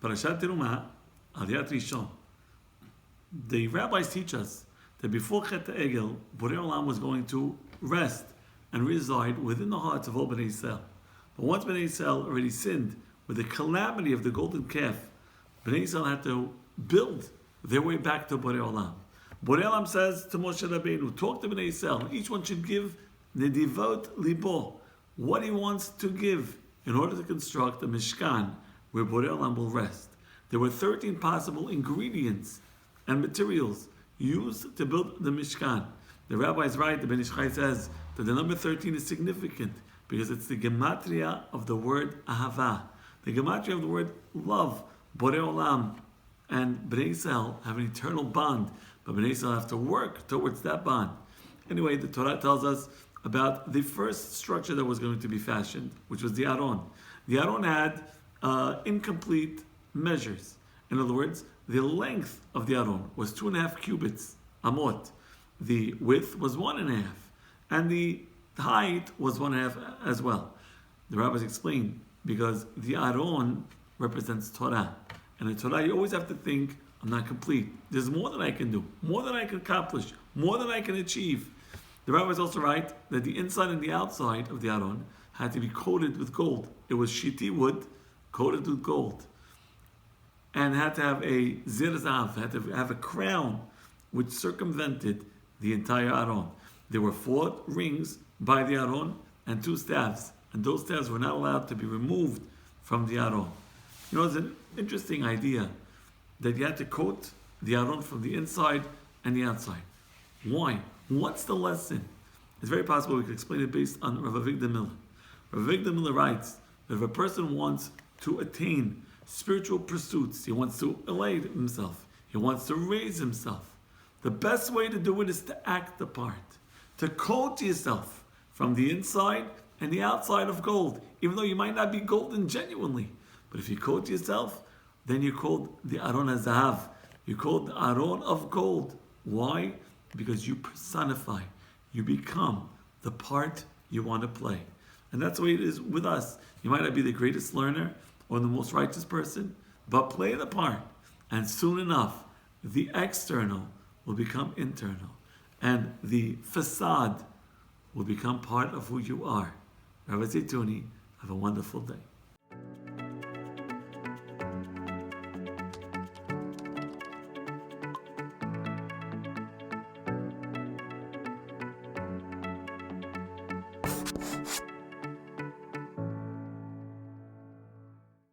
Parashat Terumah, Aliyat Rishon. The rabbis teach us that before Chet Egel, Borei Olam was going to rest and reside within the hearts of all Bnei Yisrael. But once Bnei Yisrael already sinned with the calamity of the golden calf, Bnei Yisrael had to build their way back to Borei Olam. Borei Olam says to Moshe Rabbeinu, talk to Bnei Yisrael. Each one should give nedivot libo, what he wants to give in order to construct a Mishkan where Borei Olam will rest. There were 13 possible ingredients and materials used to build the Mishkan. The rabbis write, the Ben Ish Chai says, that the number 13 is significant because it's the gematria of the word ahava. The gematria of the word love. Borei Olam and Bnei Yisrael have an eternal bond, but Bnei Yisrael have to work towards that bond. Anyway, the Torah tells us about the first structure that was going to be fashioned, which was the Aron. The Aron had incomplete measures. In other words, the length of the Aron was 2.5 cubits, amot. The width was 1.5, and the height was 1.5 as well. The rabbis explain, because the Aron represents Torah. And in Torah, you always have to think, I'm not complete. There's more that I can do, more that I can accomplish, more that I can achieve. The rabbis also write that the inside and the outside of the Aron had to be coated with gold. It was shiti wood coated with gold. And had to have a zir zav, had to have a crown which circumvented the entire Aron. There were 4 rings by the Aron and 2 staves. And those staves were not allowed to be removed from the Aron. You know, it's an interesting idea that you had to coat the Aron from the inside and the outside. Why? What's the lesson? It's very possible we could explain it based on Rav Avigdor Miller. Rav Avigdor Miller writes that if a person wants to attain spiritual pursuits, he wants to elevate himself, he wants to raise himself, the best way to do it is to act the part, to coat yourself from the inside and the outside of gold, even though you might not be golden genuinely. But if you coat yourself, then you're called the Aron HaZahav. You're called the Aron of gold. Why? Because you personify, you become the part you want to play. And that's the way it is with us. You might not be the greatest learner or the most righteous person, but play the part. And soon enough, the external will become internal. And the facade will become part of who you are. Rabbi Zeytouneh, have a wonderful day.